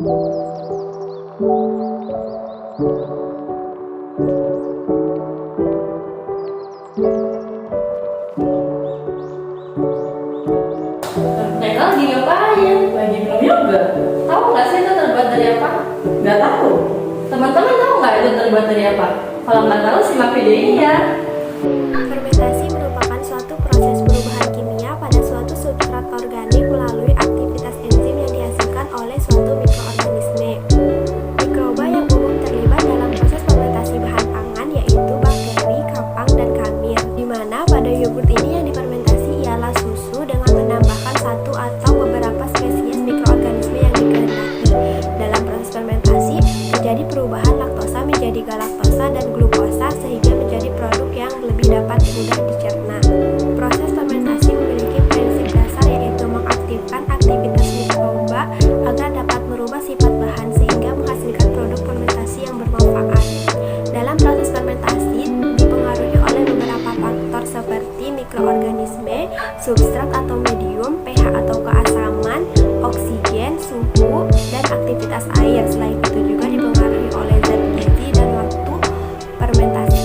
Mereka lagi ngapain? Lagi minum yoga? Tahu nggak sih itu terbuat dari apa? Nggak tahu. Teman-teman tahu nggak itu terbuat dari apa? Kalau nggak tahu simak video ini ya. Fermentasi merupakan suatu proses perubahan kimia pada suatu substrat organik melalui aktivitas enzim yang dihasilkan oleh suatu mikroorganisme. Mikroba yang umum terlibat dalam proses fermentasi bahan pangan yaitu bakteri, kapang, dan kamir. Di mana pada yogurt ini yang difermentasi ialah susu dengan menambahkan satu atau beberapa spesies mikroorganisme yang dikehendaki. Dalam proses fermentasi terjadi perubahan laktosa menjadi galaktosa dan glukosa sehingga menjadi produk yang lebih dapat mudah dicerna. Proses fermentasi memiliki prinsip dasar yaitu mengaktifkan aktivitas mikroba agar dapat merubah sifat bahan sehingga menghasilkan produk fermentasi yang bermanfaat. Dalam proses fermentasi dipengaruhi oleh beberapa faktor seperti mikroorganisme, substrat atau medium, pH atau keasaman, oksigen, suhu, dan aktivitas air. Selain itu juga dipengaruhi oleh zat gizi dan waktu fermentasi.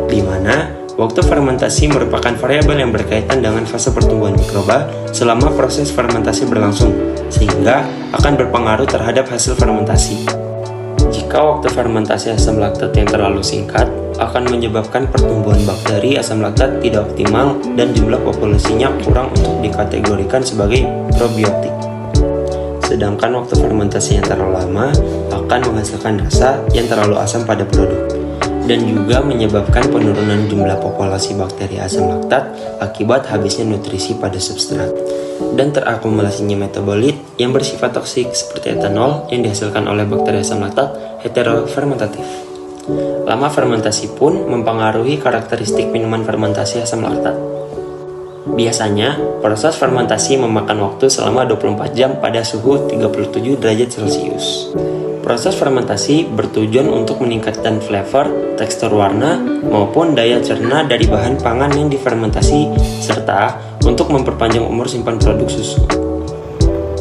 Di mana waktu fermentasi merupakan variabel yang berkaitan dengan fase pertumbuhan mikroba selama proses fermentasi berlangsung, sehingga akan berpengaruh terhadap hasil fermentasi. Jika waktu fermentasi asam laktat yang terlalu singkat, akan menyebabkan pertumbuhan bakteri asam laktat tidak optimal dan jumlah populasinya kurang untuk dikategorikan sebagai probiotik. Sedangkan waktu fermentasi yang terlalu lama akan menghasilkan rasa yang terlalu asam pada produk dan juga menyebabkan penurunan jumlah populasi bakteri asam laktat akibat habisnya nutrisi pada substrat dan terakumulasinya metabolit yang bersifat toksik seperti etanol yang dihasilkan oleh bakteri asam laktat heterofermentatif. Lama fermentasi pun mempengaruhi karakteristik minuman fermentasi asam laktat. Biasanya, proses fermentasi memakan waktu selama 24 jam pada suhu 37 derajat Celcius. Proses fermentasi bertujuan untuk meningkatkan flavor, tekstur warna, maupun daya cerna dari bahan pangan yang difermentasi, serta untuk memperpanjang umur simpan produk susu.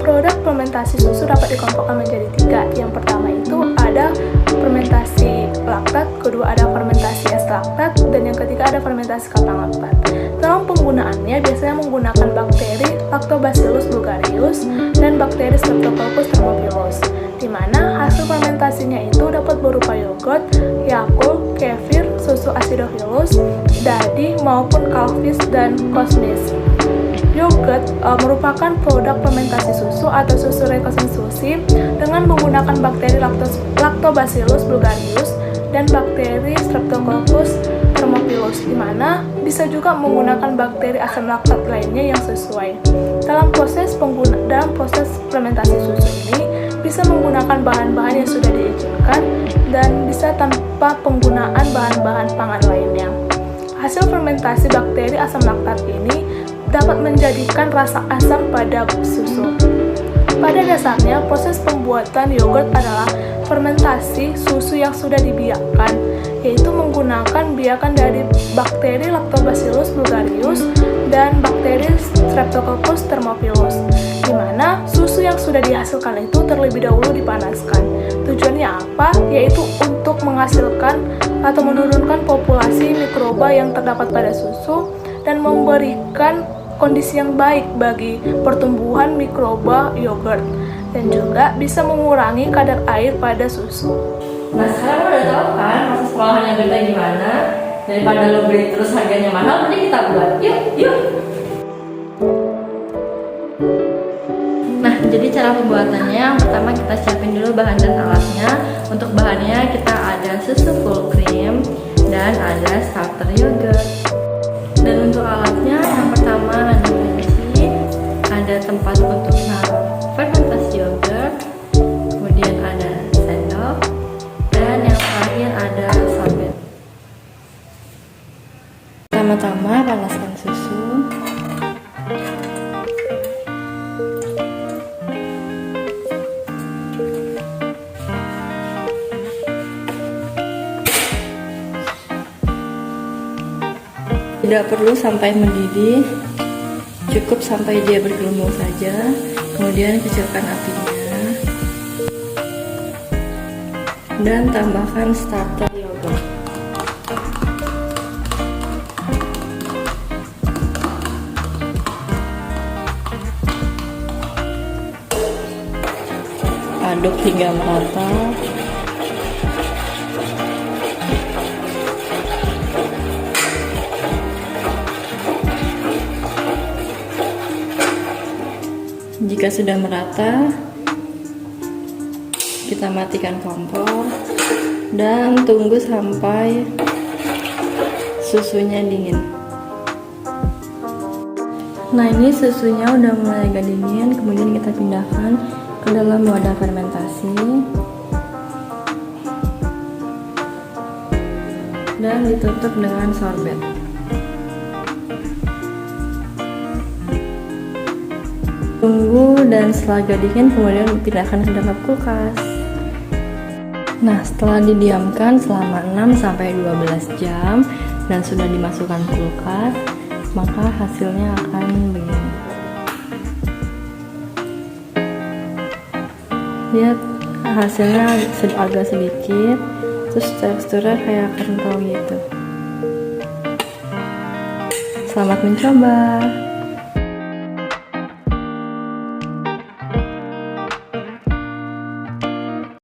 Produk fermentasi susu dapat dikelompokkan menjadi 3. Yang pertama itu ada fermentasi laktat, kedua ada fermentasi es laktat, dan yang ketiga ada fermentasi kapang laktat. Dalam penggunaannya biasanya menggunakan bakteri Lactobacillus bulgarius dan bakteri Streptococcus thermophilus, di mana hasil fermentasinya itu dapat berupa yogurt, Yakult, kefir, susu acidophilus, dadi maupun kalvis dan kosmis. Yogurt merupakan produk fermentasi susu atau susu rekonstruksi dengan menggunakan bakteri Lactobacillus bulgarius dan bakteri Streptococcus thermophilus, di mana bisa juga menggunakan bakteri asam laktat lainnya yang sesuai. Dalam proses fermentasi susu ini bisa menggunakan bahan-bahan yang sudah diizinkan dan bisa tanpa penggunaan bahan-bahan pangan lainnya. Hasil fermentasi bakteri asam laktat ini dapat menjadikan rasa asam pada susu. Pada dasarnya, proses pembuatan yogurt adalah fermentasi susu yang sudah dibiakkan, yaitu menggunakan biakan dari bakteri Lactobacillus bulgarius dan bakteri Streptococcus thermophilus, di mana susu yang sudah dihasilkan itu terlebih dahulu dipanaskan. Tujuannya apa? Yaitu untuk menghasilkan atau menurunkan populasi mikroba yang terdapat pada susu dan memberikan kondisi yang baik bagi pertumbuhan mikroba yogurt dan juga bisa mengurangi kadar air pada susu. Nah sekarang lo udah tahu kan proses pengolahannya beda gimana? Daripada lo beli terus harganya mahal, mending kita buat. Yuk. Nah jadi cara pembuatannya, yang pertama kita siapin dulu bahan dan alatnya. Untuk bahannya kita ada susu full cream dan ada starter yogurt. Dan untuk alatnya yang pertama ada panci, ada tempat untuk naruh fermentasi yogurt, kemudian ada sendok, dan yang terakhir ada sorbet. Pertama-tama panaskan susu. Tidak perlu sampai mendidih, cukup sampai dia bergelembung saja. Kemudian kecilkan apinya. dan tambahkan starter yogurt. Aduk hingga merata. Jika sudah merata, kita matikan kompor dan tunggu sampai susunya dingin. Nah, ini susunya udah mulai agak dingin, kemudian kita pindahkan ke dalam wadah fermentasi dan ditutup dengan sorbet. Tunggu dan setelah agak dingin kemudian pindahkan ke dalam kulkas. Nah, setelah didiamkan selama 6-12 jam dan sudah dimasukkan kulkas, maka hasilnya akan begini. Lihat hasilnya agak sedikit, terus teksturnya kayak kental gitu. Selamat mencoba.